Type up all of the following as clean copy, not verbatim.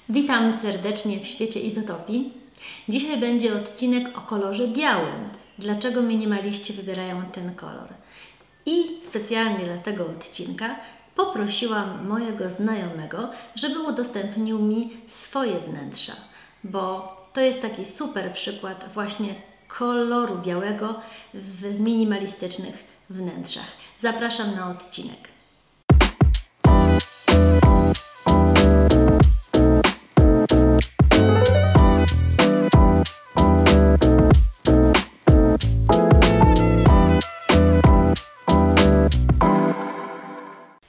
Witam serdecznie w świecie izotopii. Dzisiaj będzie odcinek o kolorze białym. Dlaczego minimaliści wybierają ten kolor? I specjalnie dla tego odcinka poprosiłam mojego znajomego, żeby udostępnił mi swoje wnętrza, bo to jest taki super przykład właśnie koloru białego w minimalistycznych wnętrzach. Zapraszam na odcinek.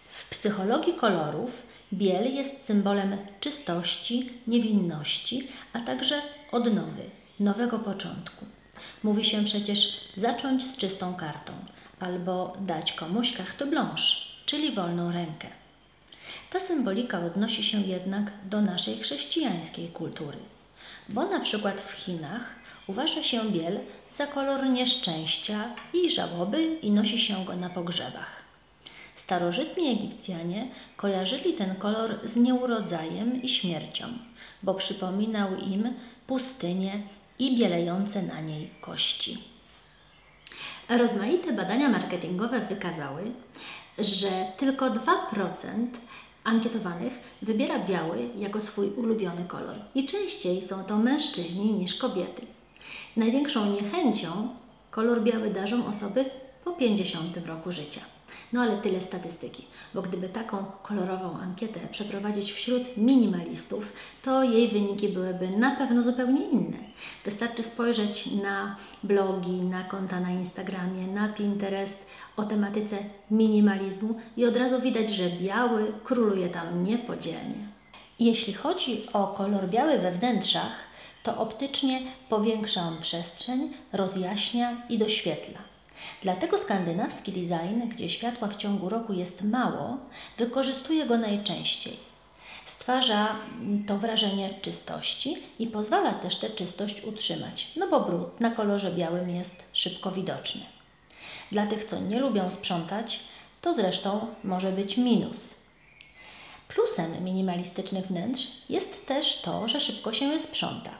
W psychologii kolorów biel jest symbolem czystości, niewinności, a także odnowy, nowego początku. Mówi się przecież zacząć z czystą kartą albo dać komuś carte blanche, czyli wolną rękę. Ta symbolika odnosi się jednak do naszej chrześcijańskiej kultury, bo na przykład w Chinach uważa się biel za kolor nieszczęścia i żałoby i nosi się go na pogrzebach. Starożytni Egipcjanie kojarzyli ten kolor z nieurodzajem i śmiercią, bo przypominał im pustynię i bielejące na niej kości. Rozmaite badania marketingowe wykazały, że tylko 2% ankietowanych wybiera biały jako swój ulubiony kolor i częściej są to mężczyźni niż kobiety. Największą niechęcią kolor biały darzą osoby po 50 roku życia. No ale tyle statystyki, bo gdyby taką kolorową ankietę przeprowadzić wśród minimalistów, to jej wyniki byłyby na pewno zupełnie inne. Wystarczy spojrzeć na blogi, na konta na Instagramie, na Pinterest o tematyce minimalizmu i od razu widać, że biały króluje tam niepodzielnie. Jeśli chodzi o kolor biały we wnętrzach, to optycznie powiększa on przestrzeń, rozjaśnia i doświetla. Dlatego skandynawski design, gdzie światła w ciągu roku jest mało, wykorzystuje go najczęściej. Stwarza to wrażenie czystości i pozwala też tę czystość utrzymać, no bo brud na kolorze białym jest szybko widoczny. Dla tych, co nie lubią sprzątać, to zresztą może być minus. Plusem minimalistycznych wnętrz jest też to, że szybko się je sprząta.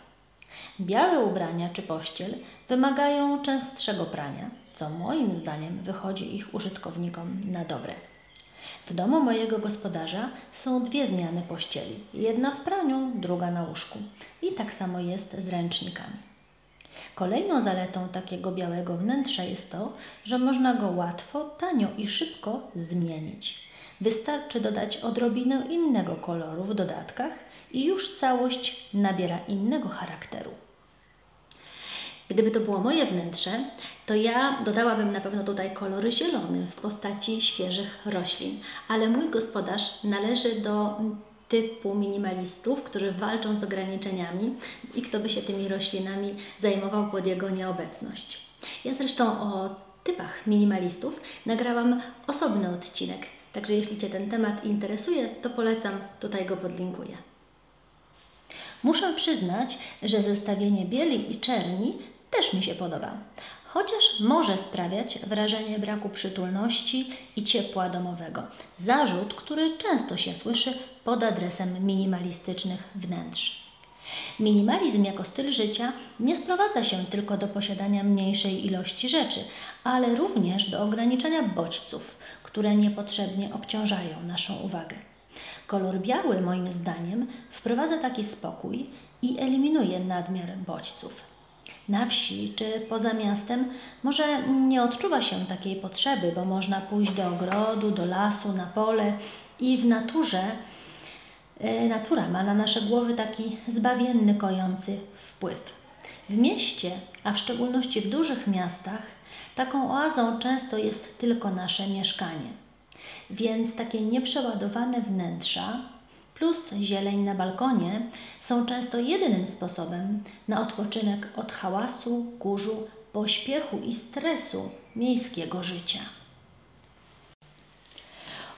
Białe ubrania czy pościel wymagają częstszego prania, co moim zdaniem wychodzi ich użytkownikom na dobre. W domu mojego gospodarza są 2 zmiany pościeli. Jedna w praniu, druga na łóżku. I tak samo jest z ręcznikami. Kolejną zaletą takiego białego wnętrza jest to, że można go łatwo, tanio i szybko zmienić. Wystarczy dodać odrobinę innego koloru w dodatkach i już całość nabiera innego charakteru. Gdyby to było moje wnętrze, to ja dodałabym na pewno tutaj kolory zielony w postaci świeżych roślin, ale mój gospodarz należy do typu minimalistów, którzy walczą z ograniczeniami i kto by się tymi roślinami zajmował pod jego nieobecność. Ja zresztą o typach minimalistów nagrałam osobny odcinek, także jeśli Cię ten temat interesuje, to polecam, tutaj go podlinkuję. Muszę przyznać, że zestawienie bieli i czerni też mi się podoba, chociaż może sprawiać wrażenie braku przytulności i ciepła domowego. Zarzut, który często się słyszy pod adresem minimalistycznych wnętrz. Minimalizm jako styl życia nie sprowadza się tylko do posiadania mniejszej ilości rzeczy, ale również do ograniczania bodźców, które niepotrzebnie obciążają naszą uwagę. Kolor biały, moim zdaniem, wprowadza taki spokój i eliminuje nadmiar bodźców. Na wsi czy poza miastem może nie odczuwa się takiej potrzeby, bo można pójść do ogrodu, do lasu, na pole i w naturze natura ma na nasze głowy taki zbawienny, kojący wpływ. W mieście, a w szczególności w dużych miastach, taką oazą często jest tylko nasze mieszkanie. Więc takie nieprzeładowane wnętrza plus zieleń na balkonie są często jedynym sposobem na odpoczynek od hałasu, kurzu, pośpiechu i stresu miejskiego życia.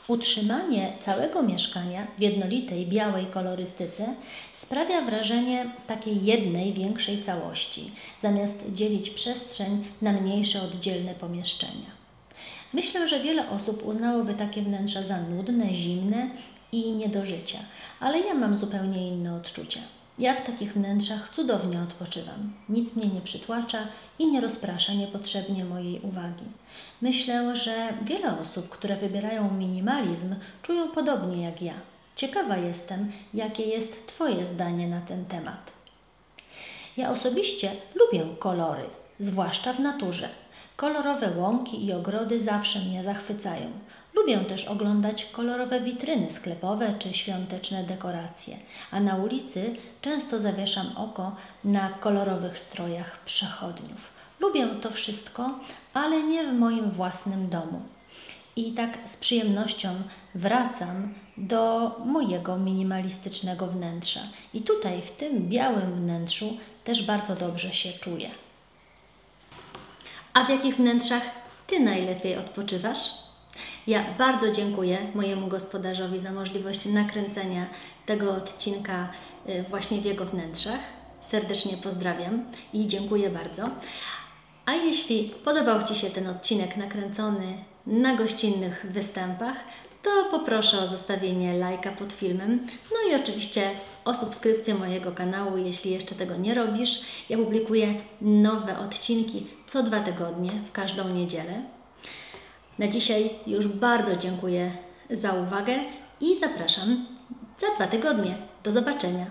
Utrzymanie całego mieszkania w jednolitej białej kolorystyce sprawia wrażenie takiej jednej większej całości, zamiast dzielić przestrzeń na mniejsze oddzielne pomieszczenia. Myślę, że wiele osób uznałoby takie wnętrza za nudne, zimne i nie do życia, ale ja mam zupełnie inne odczucia. Ja w takich wnętrzach cudownie odpoczywam. Nic mnie nie przytłacza i nie rozprasza niepotrzebnie mojej uwagi. Myślę, że wiele osób, które wybierają minimalizm, czują podobnie jak ja. Ciekawa jestem, jakie jest Twoje zdanie na ten temat. Ja osobiście lubię kolory, zwłaszcza w naturze. Kolorowe łąki i ogrody zawsze mnie zachwycają. Lubię też oglądać kolorowe witryny sklepowe czy świąteczne dekoracje, a na ulicy często zawieszam oko na kolorowych strojach przechodniów. Lubię to wszystko, ale nie w moim własnym domu. I tak z przyjemnością wracam do mojego minimalistycznego wnętrza. I tutaj, w tym białym wnętrzu, też bardzo dobrze się czuję. A w jakich wnętrzach Ty najlepiej odpoczywasz? Ja bardzo dziękuję mojemu gospodarzowi za możliwość nakręcenia tego odcinka właśnie w jego wnętrzach. Serdecznie pozdrawiam i dziękuję bardzo. A jeśli podobał Ci się ten odcinek nakręcony na gościnnych występach, to poproszę o zostawienie lajka pod filmem, no i oczywiście o subskrypcję mojego kanału, jeśli jeszcze tego nie robisz. Ja publikuję nowe odcinki co 2 tygodnie, w każdą niedzielę. Na dzisiaj już bardzo dziękuję za uwagę i zapraszam za 2 tygodnie. Do zobaczenia.